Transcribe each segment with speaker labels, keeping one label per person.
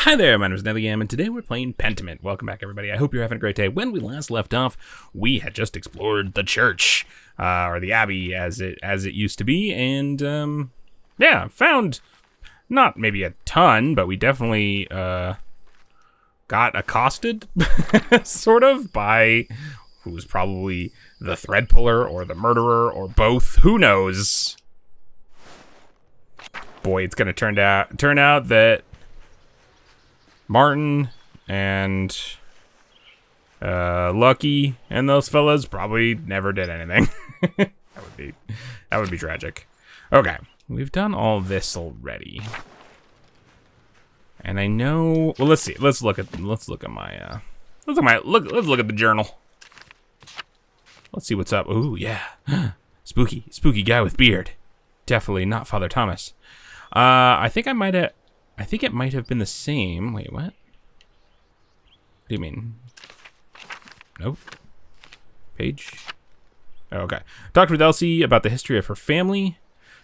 Speaker 1: Hi there, my name is Nelliam, and today we're playing Pentiment. Welcome back, everybody. I hope you're having a great day. When we last left off, we had just explored the church, or the abbey as it used to be, and yeah, found not maybe a ton, but we definitely got accosted, sort of, by who was probably the thread puller or the murderer or both. Who knows? Boy, it's gonna turn out that Martin and Lucky and those fellas probably never did anything. that would be tragic. Okay, we've done all this already, and I know. Well, let's see. Let's look at my let's look at the journal. Let's see what's up. Ooh, yeah, spooky guy with beard. Definitely not Father Thomas. I think it might have been the same. Wait, what? What do you mean? Nope. Page. Oh, okay. Talked with Elsie about the history of her family.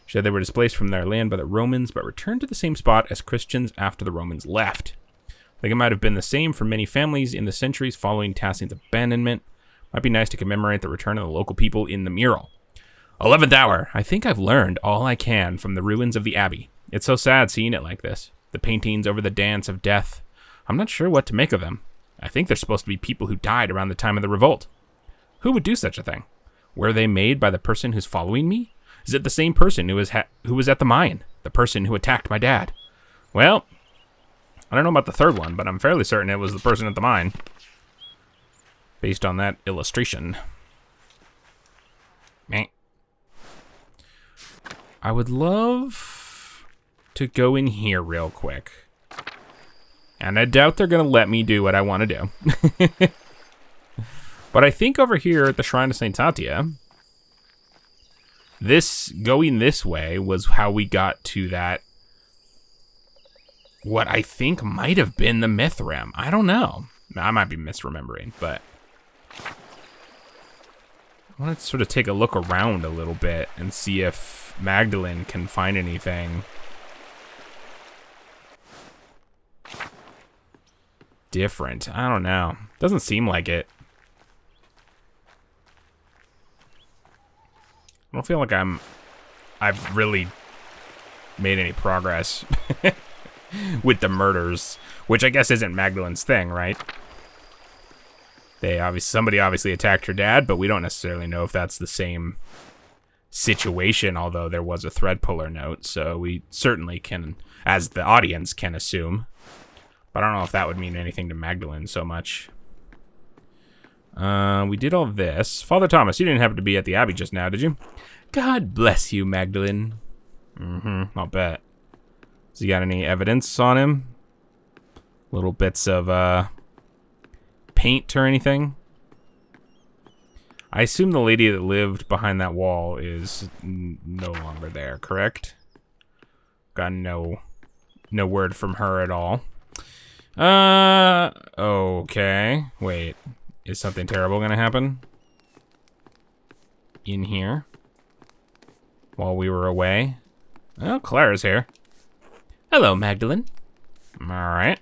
Speaker 1: She said they were displaced from their land by the Romans, but returned to the same spot as Christians after the Romans left. I think it might have been the same for many families in the centuries following Tassin's abandonment. Might be nice to commemorate the return of the local people in the mural. 11th hour. I think I've learned all I can from the ruins of the Abbey. It's so sad seeing it like this. The paintings over the dance of death. I'm not sure what to make of them. I think they're supposed to be people who died around the time of the revolt. Who would do such a thing? Were they made by the person who's following me? Is it the same person who was at the mine? The person who attacked my dad? Well, I don't know about the third one, but I'm fairly certain it was the person at the mine. Based on that illustration. Meh. I would love to go in here real quick. And I doubt they're going to let me do what I want to do. But I think over here at the Shrine of St. Tatia, going this way was how we got to that, what I think might have been the Mithram. I don't know. I might be misremembering, but I want to sort of take a look around a little bit and see if Magdalene can find anything different. I don't know. Doesn't seem like it. I don't feel like I've really made any progress with the murders, which I guess isn't Magdalene's thing, right? Somebody obviously attacked her dad, but we don't necessarily know if that's the same situation, although there was a thread puller note, so we certainly can, as the audience, can assume. But I don't know if that would mean anything to Magdalene so much. We did all this. Father Thomas, you didn't happen to be at the Abbey just now, did you? God bless you, Magdalene. I'll bet. Has he got any evidence on him? Little bits of, paint or anything? I assume the lady that lived behind that wall is no longer there, correct? Got no word from her at all. Okay. Wait. Is something terrible gonna happen? In here? While we were away? Oh, Clara's here. Hello, Magdalene. Alright.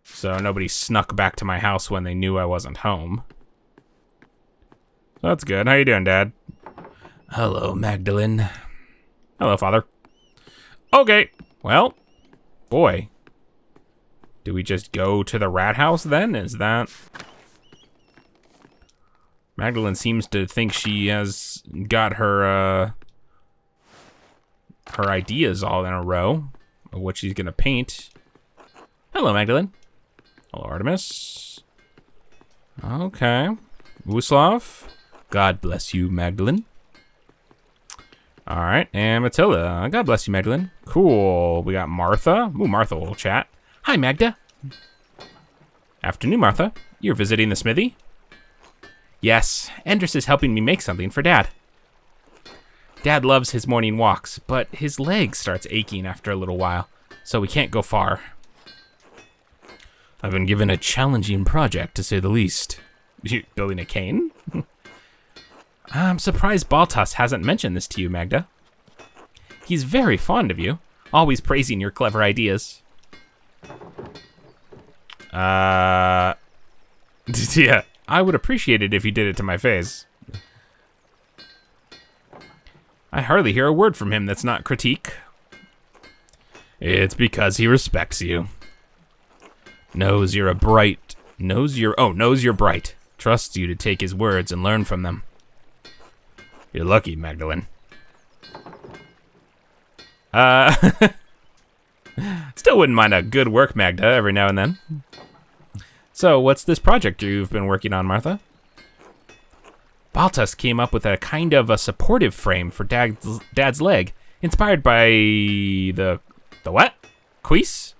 Speaker 1: So nobody snuck back to my house when they knew I wasn't home. That's good. How you doing, Dad? Hello, Magdalene. Hello, Father. Okay. Well, boy. Do we just go to the rat house then? Is that... Magdalene seems to think she has got her ideas all in a row of what she's gonna paint. Hello, Magdalene. Hello, Artemis. Okay. Vuslav. God bless you, Magdalene. Alright, and Matilda. God bless you, Magdalene. Cool. We got Martha. Ooh, Martha will chat. Hi, Magda. Afternoon, Martha. You're visiting the smithy? Yes, Endris is helping me make something for Dad. Dad loves his morning walks, but his leg starts aching after a little while, so we can't go far. I've been given a challenging project, to say the least. You building a cane? I'm surprised Baltas hasn't mentioned this to you, Magda. He's very fond of you. Always praising your clever ideas. Yeah, I would appreciate it if you did it to my face. I hardly hear a word from him that's not critique. It's because he respects you. Knows you're bright. Knows you're bright. Trusts you to take his words and learn from them. You're lucky, Magdalene. Still wouldn't mind a good work, Magda, every now and then. So, what's this project you've been working on, Martha? Baltus came up with a kind of a supportive frame for Dad's leg, inspired by the what? Quiz?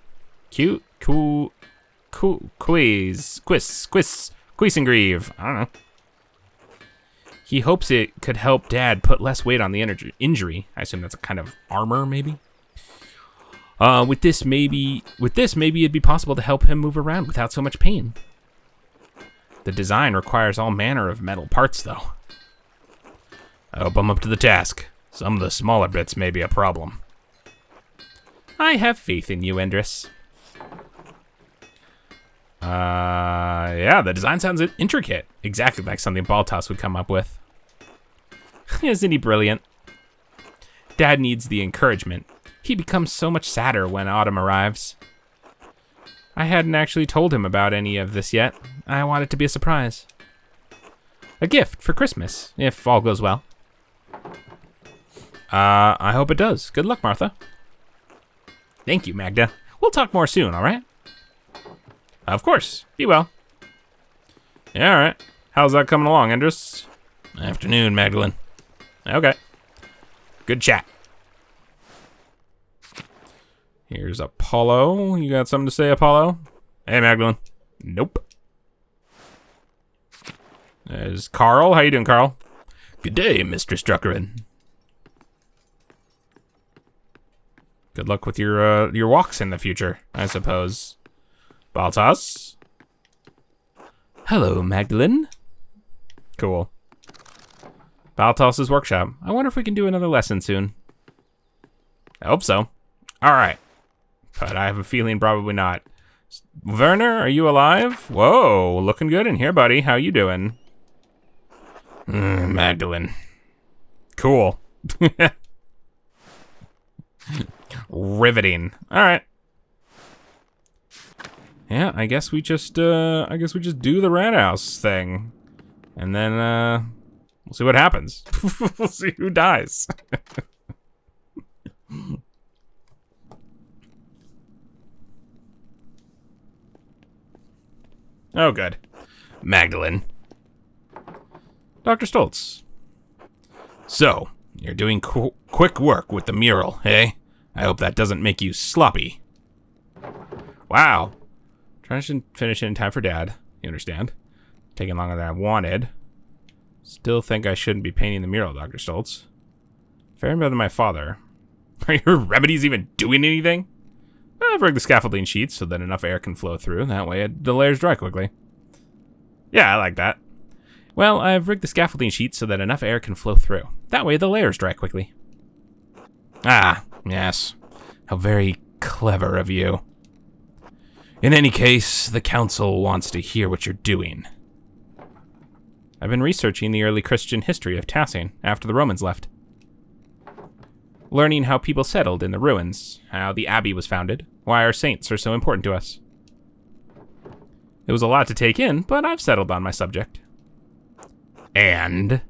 Speaker 1: Quiz-and-grieve. I don't know. He hopes it could help Dad put less weight on the injury. I assume that's a kind of armor, maybe? With this, maybe it'd be possible to help him move around without so much pain. The design requires all manner of metal parts, though. I hope I'm up to the task. Some of the smaller bits may be a problem. I have faith in you, Endris. Yeah, the design sounds intricate. Exactly like something Baltas would come up with. Isn't he brilliant? Dad needs the encouragement. He becomes so much sadder when autumn arrives. I hadn't actually told him about any of this yet. I want it to be a surprise. A gift for Christmas, if all goes well. I hope it does. Good luck, Martha. Thank you, Magda. We'll talk more soon, all right? Of course. Be well. Yeah, all right. How's that coming along, Endris? Afternoon, Magdalene. Okay. Good chat. Here's Apollo. You got something to say, Apollo? Hey, Magdalene. Nope. There's Carl. How you doing, Carl? Good day, Mistress Druckerin. Good luck with your walks in the future, I suppose. Baltas. Hello, Magdalene. Cool. Baltas's workshop. I wonder if we can do another lesson soon. I hope so. All right. But I have a feeling probably not. Werner, are you alive? Whoa, looking good in here, buddy. How you doing? Magdalene. Cool. Riveting. All right. Yeah, I guess we just do the rat house thing, and then we'll see what happens. We'll see who dies. Oh, good. Magdalene. Dr. Stoltz. So, you're doing quick work with the mural, eh? I hope that doesn't make you sloppy. Wow. Trying to finish it in time for Dad. You understand? Taking longer than I wanted. Still think I shouldn't be painting the mural, Dr. Stoltz. Fair better than my father. Are your remedies even doing anything? I've rigged the scaffolding sheets so that enough air can flow through. That way the layers dry quickly. Yeah, I like that. Well, I've rigged the scaffolding sheets so that enough air can flow through. That way the layers dry quickly. Ah, yes. How very clever of you. In any case, the council wants to hear what you're doing. I've been researching the early Christian history of Tassing after the Romans left. Learning how people settled in the ruins, how the abbey was founded, why our saints are so important to us. It was a lot to take in, but I've settled on my subject. And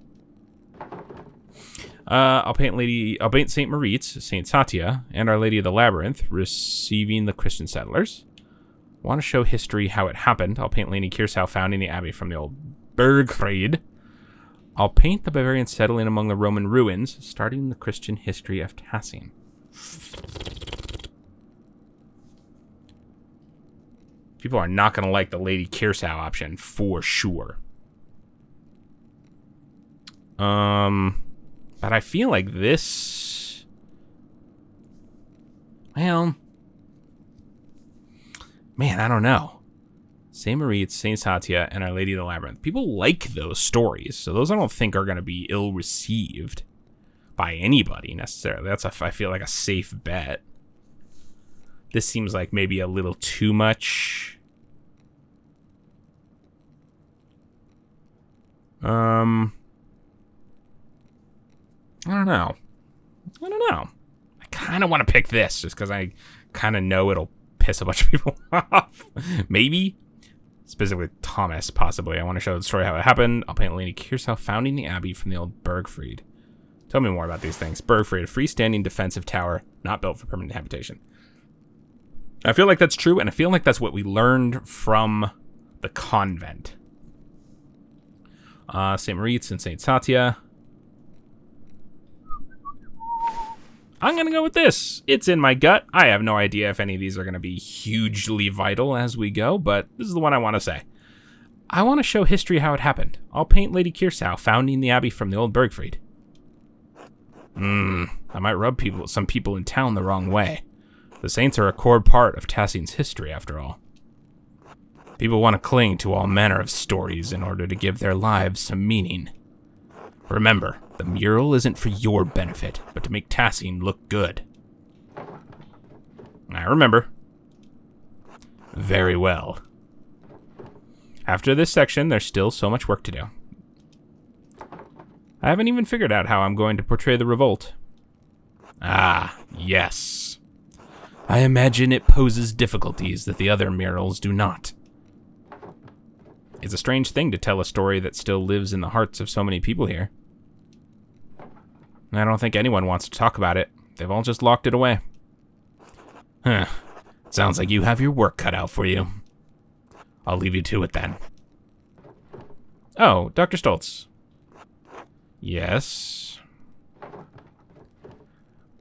Speaker 1: I'll paint St. Moritz, St. Satya, and Our Lady of the Labyrinth receiving the Christian settlers. Want to show history how it happened. I'll paint Lady Kirsau founding the abbey from the old Bergfried. I'll paint the Bavarians settling among the Roman ruins, starting the Christian history of Tassing. People are not going to like the Lady Kirsau option, for sure. But I feel like this... Well... Man, I don't know. St. Moritz, St. Satya, and Our Lady of the Labyrinth. People like those stories, so those I don't think are going to be ill-received by anybody, necessarily. That's, I feel like, a safe bet. This seems like maybe a little too much. I don't know. I kind of want to pick this just because I kind of know it'll piss a bunch of people off. Maybe. Specifically Thomas, possibly. I want to show the story how it happened. I'll paint Lady Kearsarge founding the abbey from the old Bergfried. Tell me more about these things. Bergfried, a freestanding defensive tower, not built for permanent habitation. I feel like that's true, and I feel like that's what we learned from the convent. St. Moritz and St. Satya. I'm going to go with this. It's in my gut. I have no idea if any of these are going to be hugely vital as we go, but this is the one I want to say. I want to show history how it happened. I'll paint Lady Kearsarge founding the abbey from the old Bergfried. I might rub some people in town the wrong way. The saints are a core part of Tassin's history, after all. People want to cling to all manner of stories in order to give their lives some meaning. Remember, the mural isn't for your benefit, but to make Tassin look good. I remember. Very well. After this section, there's still so much work to do. I haven't even figured out how I'm going to portray the revolt. Ah, yes. I imagine it poses difficulties that the other murals do not. It's a strange thing to tell a story that still lives in the hearts of so many people here. I don't think anyone wants to talk about it. They've all just locked it away. Huh. Sounds like you have your work cut out for you. I'll leave you to it then. Oh, Dr. Stoltz. Yes.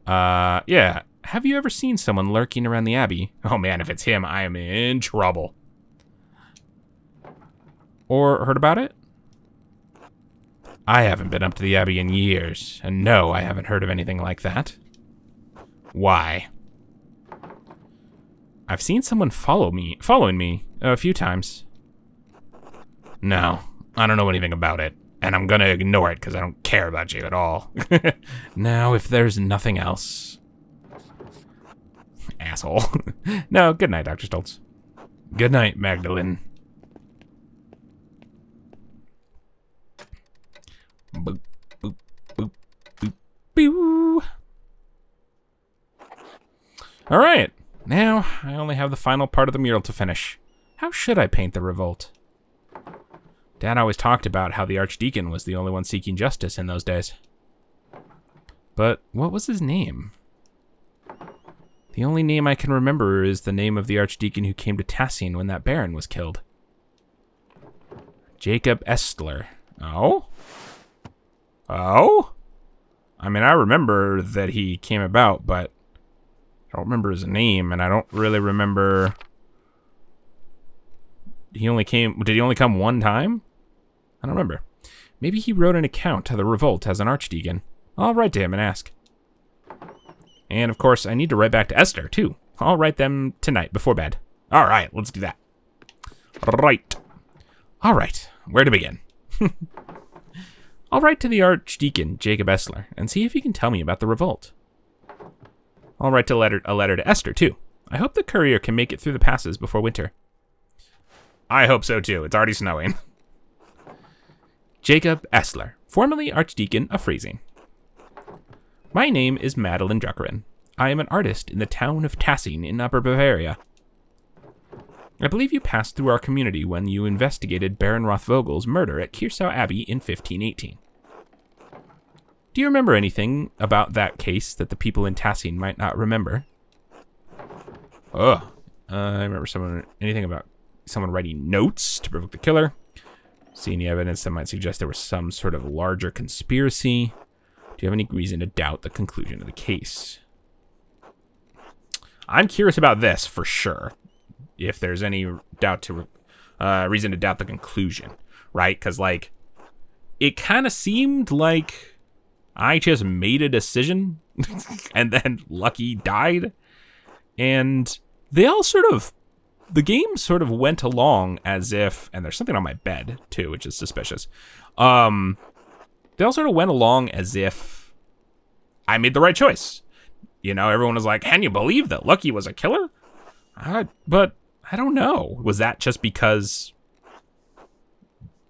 Speaker 1: Yeah. Have you ever seen someone lurking around the Abbey? Oh man, if it's him, I am in trouble. Or heard about it? I haven't been up to the Abbey in years, and no, I haven't heard of anything like that. Why? I've seen someone following me a few times. No, I don't know anything about it, and I'm gonna ignore it because I don't care about you at all. Now, if there's nothing else... Asshole. No, good night, Dr. Stoltz. Good night, Magdalene. Boop, boop, boop, boop, boo. All right, now I only have the final part of the mural to finish. How should I paint the revolt? Dad always talked about how the Archdeacon was the only one seeking justice in those days. But what was his name? The only name I can remember is the name of the Archdeacon who came to Tassin when that Baron was killed. Jacob Estler. Oh? Oh? I mean, I remember that he came about, but I don't remember his name, and I don't really remember... Did he only come one time? I don't remember. Maybe he wrote an account of the revolt as an archdeacon. I'll write to him and ask. And, of course, I need to write back to Esther, too. I'll write them tonight, before bed. All right, let's do that. Right. All right, where to begin? I'll write to the Archdeacon, Jacob Estler, and see if he can tell me about the revolt. I'll write a letter to Esther, too. I hope the courier can make it through the passes before winter. I hope so, too. It's already snowing. Jacob Estler, formerly Archdeacon of Freezing. My name is Madeline Druckerin. I am an artist in the town of Tassin in Upper Bavaria. I believe you passed through our community when you investigated Baron Rothvogel's murder at Kearsarge Abbey in 1518. Do you remember anything about that case that the people in Tassin might not remember? I remember anything about someone writing notes to provoke the killer. See any evidence that might suggest there was some sort of larger conspiracy? Do you have any reason to doubt the conclusion of the case? I'm curious about this for sure. If there's any reason to doubt the conclusion, right? Because, like, it kind of seemed like I just made a decision and then Lucky died. And they all the game sort of went along as if, and there's something on my bed too, which is suspicious. They all sort of went along as if I made the right choice. You know, everyone was like, can you believe that Lucky was a killer? But I don't know. Was that just because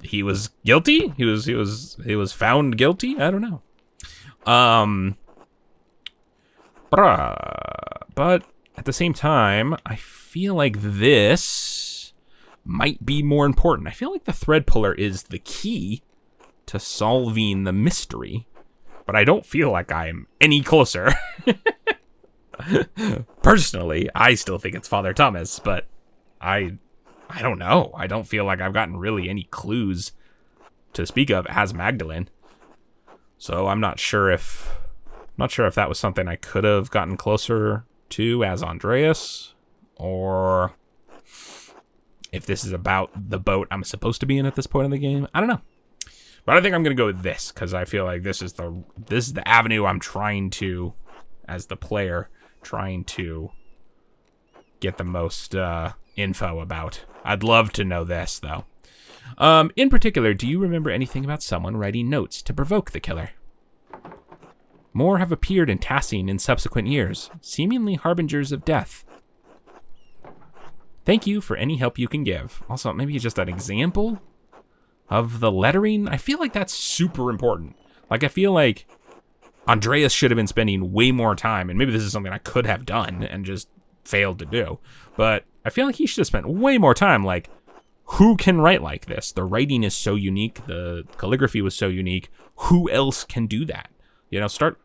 Speaker 1: he was guilty? He was found guilty? I don't know. But at the same time, I feel like this might be more important. I feel like the thread puller is the key to solving the mystery, but I don't feel like I'm any closer. Personally, I still think it's Father Thomas, but I don't know. I don't feel like I've gotten really any clues to speak of as Magdalene. So I'm not sure if that was something I could have gotten closer to as Andreas, or if this is about the boat I'm supposed to be in at this point in the game. I don't know. But I think I'm going to go with this, because I feel like this is the avenue I'm trying to, as the player, trying to get the most info about. I'd love to know this, though. In particular, do you remember anything about someone writing notes to provoke the killer? More have appeared in Tassing in subsequent years, seemingly harbingers of death. Thank you for any help you can give. Also, maybe just an example of the lettering. I feel like that's super important. Like, I feel like Andreas should have been spending way more time, and maybe this is something I could have done and just failed to do, but I feel like he should have spent way more time, like, who can write like this? The writing is so unique, the calligraphy was so unique, who else can do that? You know, start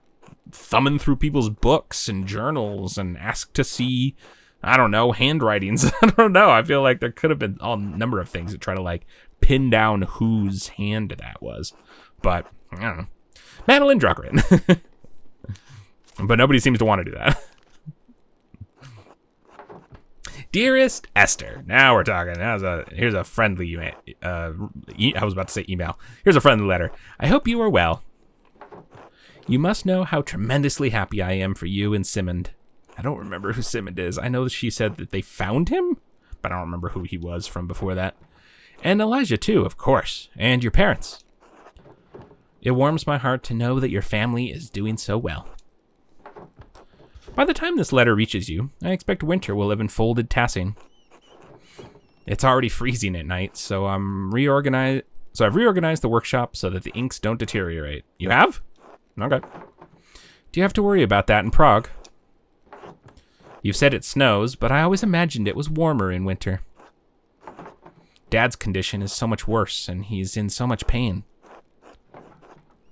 Speaker 1: thumbing through people's books and journals and ask to see, I don't know, handwritings. I don't know. I feel like there could have been a number of things to try to, like, pin down whose hand that was. But, I don't know. Madeline Druckrin. But nobody seems to want to do that. Dearest Esther. Now we're talking. Here's a friendly I was about to say email. Here's a friendly letter. I hope you are well. You must know how tremendously happy I am for you and Simond. I don't remember who Simond is. I know that she said that they found him, but I don't remember who he was from before that. And Elijah too, of course, and your parents. It warms my heart to know that your family is doing so well. By the time this letter reaches you, I expect winter will have enfolded Tassing. It's already freezing at night, so I've reorganized the workshop so that the inks don't deteriorate. You have? Okay. Do you have to worry about that in Prague? You've said it snows, but I always imagined it was warmer in winter. Dad's condition is so much worse, and he's in so much pain.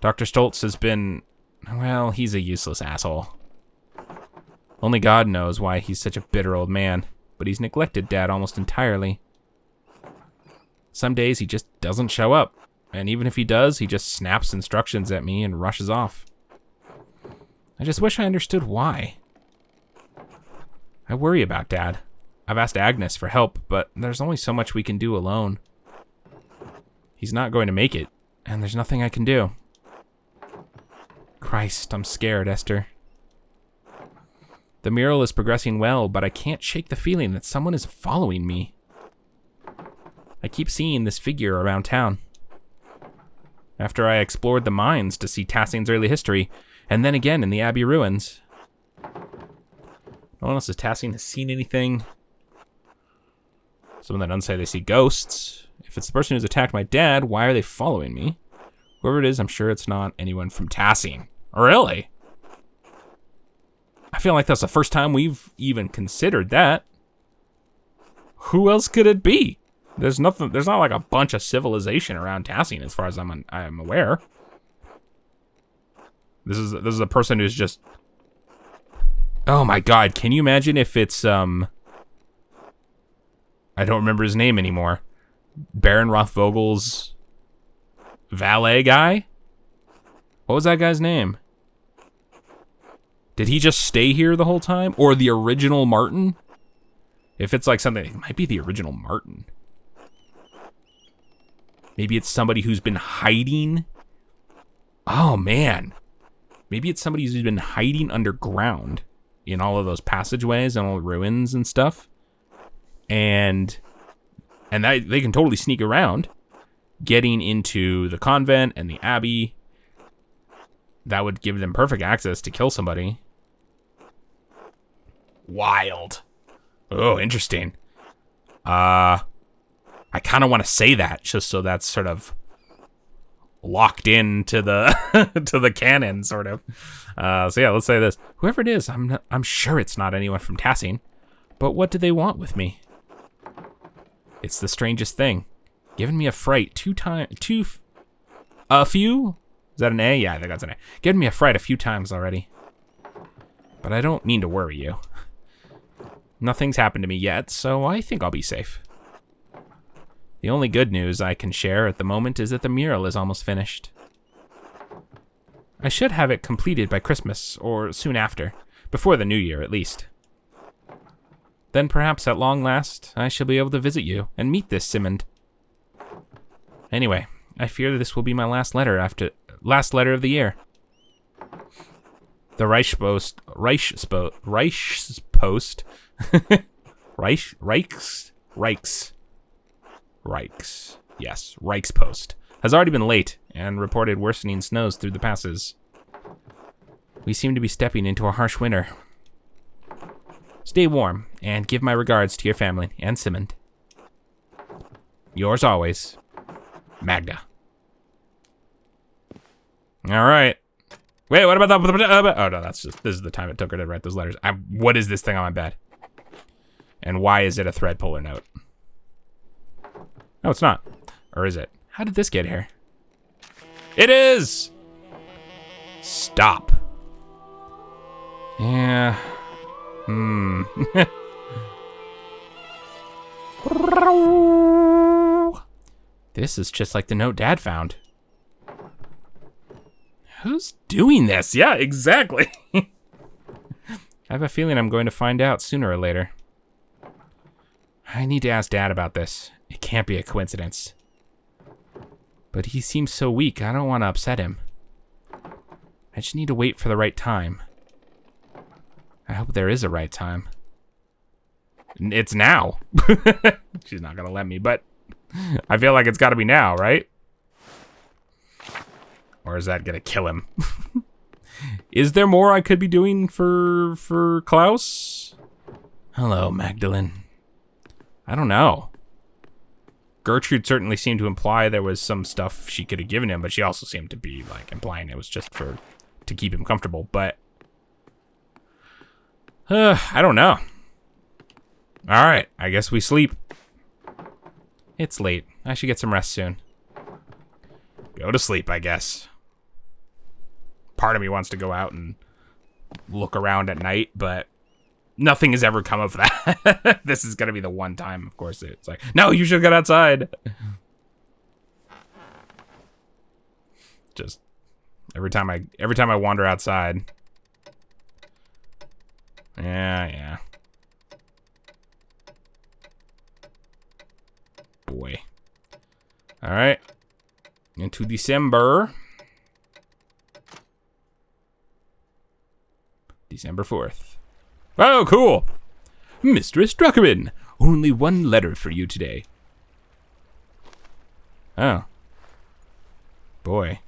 Speaker 1: Dr. Stoltz has been, well, he's a useless asshole. Only God knows why he's such a bitter old man, but he's neglected Dad almost entirely. Some days he just doesn't show up, and even if he does, he just snaps instructions at me and rushes off. I just wish I understood why. I worry about Dad. I've asked Agnes for help, but there's only so much we can do alone. He's not going to make it, and there's nothing I can do. Christ, I'm scared, Esther. The mural is progressing well, but I can't shake the feeling that someone is following me. I keep seeing this figure around town. After I explored the mines to see Tassing's early history, and then again in the Abbey ruins. No one else is Tassing has seen anything. Some of the nuns say they see ghosts. If it's the person who's attacked my dad, why are they following me? Whoever it is, I'm sure it's not anyone from Tassing. Really? I feel like that's the first time we've even considered that. Who else could it be? There's not like a bunch of civilization around Tassing as far as I'm aware. This is a person who's just, oh my God, can you imagine if it's I don't remember his name anymore. Baron Rothvogel's valet guy? What was that guy's name? Did he just stay here the whole time? Or the original Martin? If it's like something, it might be the original Martin. Maybe it's somebody who's been hiding. Oh, man. Maybe it's somebody who's been hiding underground in all of those passageways and all the ruins and stuff. And they can totally sneak around, getting into the convent and the abbey. That would give them perfect access to kill somebody. Wild. Oh, interesting. I kind of want to say that just so that's sort of locked into the to the canon, sort of. So yeah, let's say this. Whoever it is, I'm sure it's not anyone from Tassing. But what do they want with me? It's the strangest thing. Giving me a fright a few? Is that an A? Yeah, I think that's an A. Giving me a fright a few times already. But I don't mean to worry you. Nothing's happened to me yet, so I think I'll be safe. The only good news I can share at the moment is that the mural is almost finished. I should have it completed by Christmas, or soon after. Before the new year, at least. Then perhaps at long last, I shall be able to visit you and meet this Simond. Anyway, I fear this will be my last letter of the year. The Reichspost, yes, Reichspost, has already been late and reported worsening snows through the passes. We seem to be stepping into a harsh winter. Stay warm, and give my regards to your family and Simond. Yours always, Magda. All right. Wait, what about that? Oh, no, this is the time it took her to write those letters. What is this thing on my bed? And why is it a thread puller note? No, it's not. Or is it? How did this get here? It is! Stop. Yeah. This is just like the note Dad found. Who's doing this? Yeah, exactly. I have a feeling I'm going to find out sooner or later. I need to ask Dad about this. It can't be a coincidence. But he seems so weak, I don't want to upset him. I just need to wait for the right time. I hope there is a right time. It's now. She's not gonna let me, but I feel like it's gotta be now, right? Or is that gonna kill him? Is there more I could be doing for Klaus? Hello, Magdalene. I don't know. Gertrude certainly seemed to imply there was some stuff she could have given him, but she also seemed to be like implying it was just to keep him comfortable, but I don't know. All right, I guess we sleep. It's late. I should get some rest soon. Go to sleep, I guess. Part of me wants to go out and look around at night, but nothing has ever come of that. This is gonna be the one time, of course. It's like, no, you should get outside. Just every time I wander outside. Yeah. Boy. All right. Into December. December 4th. Oh, cool. Mistress Druckerin, only one letter for you today. Oh. Boy.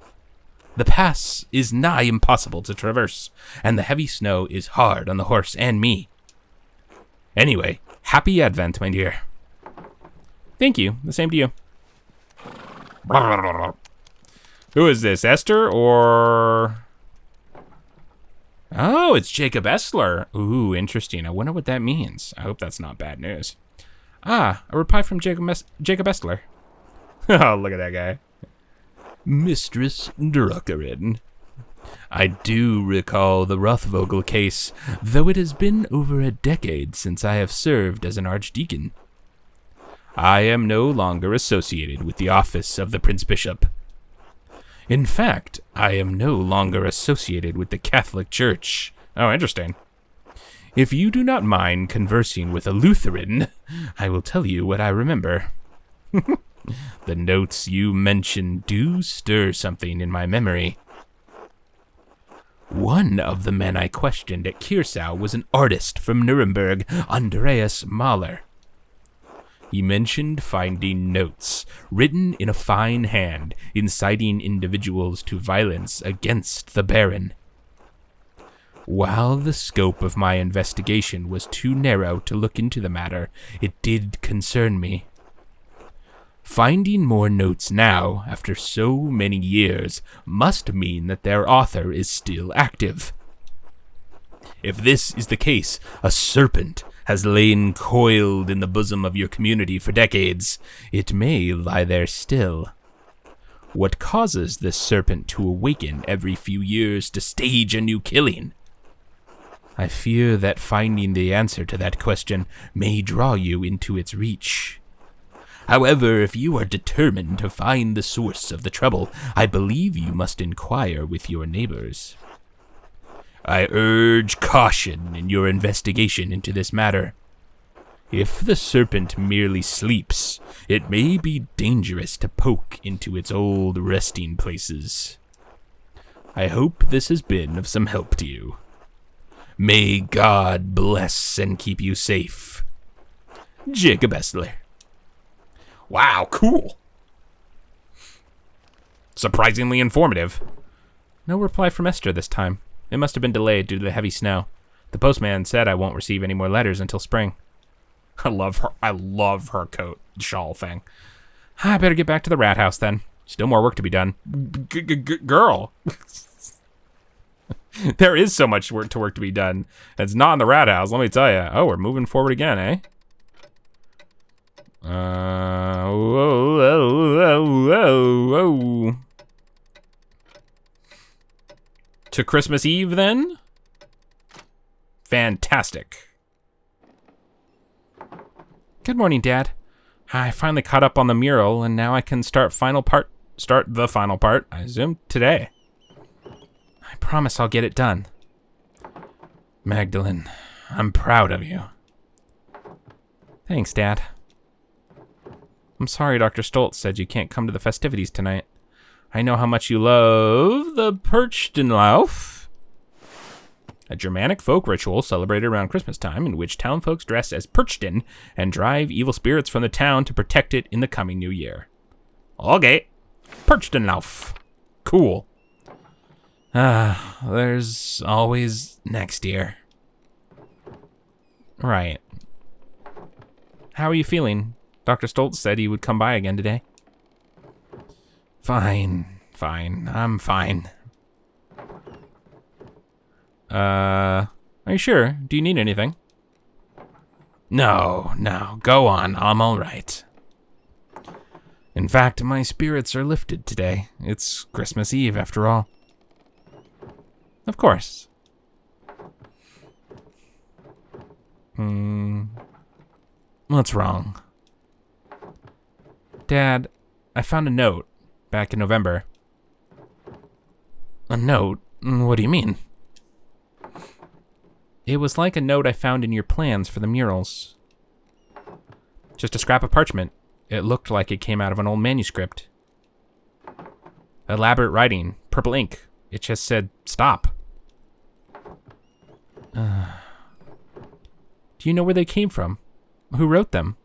Speaker 1: The pass is nigh impossible to traverse, and the heavy snow is hard on the horse and me. Anyway, happy Advent, my dear. Thank you. The same to you. Who is this, Esther or... Oh, it's Jacob Essler. Ooh, interesting. I wonder what that means. I hope that's not bad news. Ah, a reply from Jacob Essler. Oh, look at that guy. Mistress Druckerin. I do recall the Rothvogel case, though it has been over a decade since I have served as an archdeacon. I am no longer associated with the office of the Prince Bishop. In fact, I am no longer associated with the Catholic Church. Oh, interesting. If you do not mind conversing with a Lutheran, I will tell you what I remember. The notes you mentioned do stir something in my memory. One of the men I questioned at Kirsau was an artist from Nuremberg, Andreas Mahler. He mentioned finding notes, written in a fine hand, inciting individuals to violence against the Baron. While the scope of my investigation was too narrow to look into the matter, it did concern me. Finding more notes now, after so many years, must mean that their author is still active. If this is the case, a serpent has lain coiled in the bosom of your community for decades. It may lie there still. What causes this serpent to awaken every few years to stage a new killing? I fear that finding the answer to that question may draw you into its reach. However, if you are determined to find the source of the trouble, I believe you must inquire with your neighbors. I urge caution in your investigation into this matter. If the serpent merely sleeps, it may be dangerous to poke into its old resting places. I hope this has been of some help to you. May God bless and keep you safe. Jacob Estler. Wow, cool. Surprisingly informative. No reply from Esther this time. It must have been delayed due to the heavy snow. The postman said I won't receive any more letters until spring. I love her coat shawl thing. I better get back to the rat house then. Still more work to be done. Girl. There is so much work to be done. It's not in the rat house, let me tell you. Oh, we're moving forward again, eh? Whoa. To Christmas Eve, then? Fantastic. Good morning, Dad. I finally caught up on the mural, and now I can start the final part, I assume, today. I promise I'll get it done. Magdalene, I'm proud of you. Thanks, Dad. I'm sorry Dr. Stoltz said you can't come to the festivities tonight. I know how much you love the Perchtenlauf, a Germanic folk ritual celebrated around Christmas time in which town folks dress as Perchten and drive evil spirits from the town to protect it in the coming new year. Okay, Perchtenlauf. Cool. There's always next year. Right. How are you feeling? Dr. Stoltz said he would come by again today. Fine. I'm fine. Are you sure? Do you need anything? No, go on. I'm all right. In fact, my spirits are lifted today. It's Christmas Eve, after all. Of course. What's wrong? Dad, I found a note back in November. A note? What do you mean? It was like a note I found in your plans for the murals. Just a scrap of parchment. It looked like it came out of an old manuscript. Elaborate writing, purple ink. It just said, stop. Do you know where they came from? Who wrote them?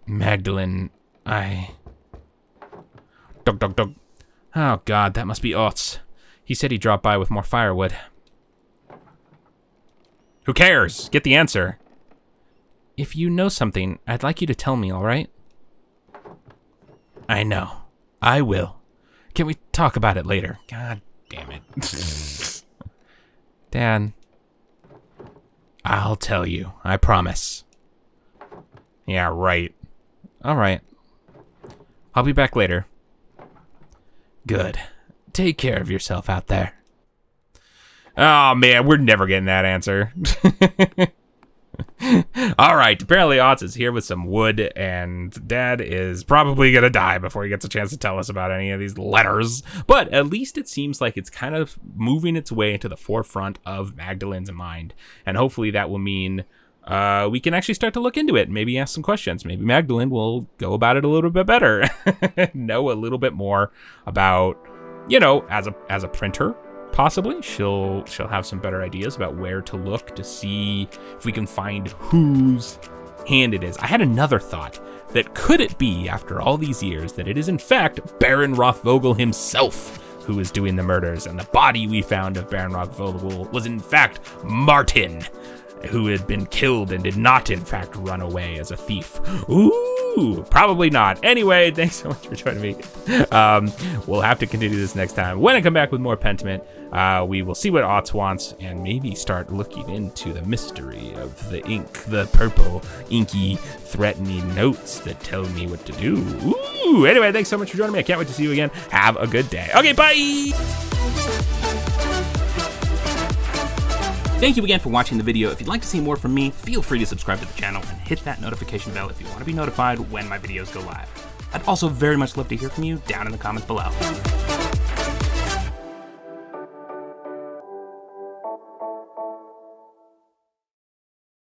Speaker 1: Magdalene, Dug. Oh, God, that must be Otz. He said he'd drop by with more firewood. Who cares? Get the answer. If you know something, I'd like you to tell me, all right? I know. I will. Can we talk about it later? God damn it. Dad. I'll tell you. I promise. Yeah, right. All right. I'll be back later. Good. Take care of yourself out there. Oh, man, we're never getting that answer. All right, apparently Otz is here with some wood, and Dad is probably going to die before he gets a chance to tell us about any of these letters. But at least it seems like it's kind of moving its way into the forefront of Magdalene's mind. And hopefully that will mean we can actually start to look into it, maybe ask some questions. Maybe Magdalene will go about it a little bit better, know a little bit more about, you know, as a printer. Possibly she'll have some better ideas about where to look to see if we can find whose hand it is. I had another thought that could it be, after all these years, that it is in fact Baron Rothvogel himself who was doing the murders, and the body we found of Baron Rockville was in fact Martin, who had been killed and did not in fact run away as a thief. Ooh, probably not. Anyway, thanks so much for joining me. We'll have to continue this next time. When I come back with more Pentiment, we will see what Otz wants and maybe start looking into the mystery of the ink, the purple, inky, threatening notes that tell me what to do. Ooh, anyway, thanks so much for joining me. I can't wait to see you again. Have a good day. Okay, bye!
Speaker 2: Thank you again for watching the video. If you'd like to see more from me, feel free to subscribe to the channel and hit that notification bell if you want to be notified when my videos go live. I'd also very much love to hear from you down in the comments below.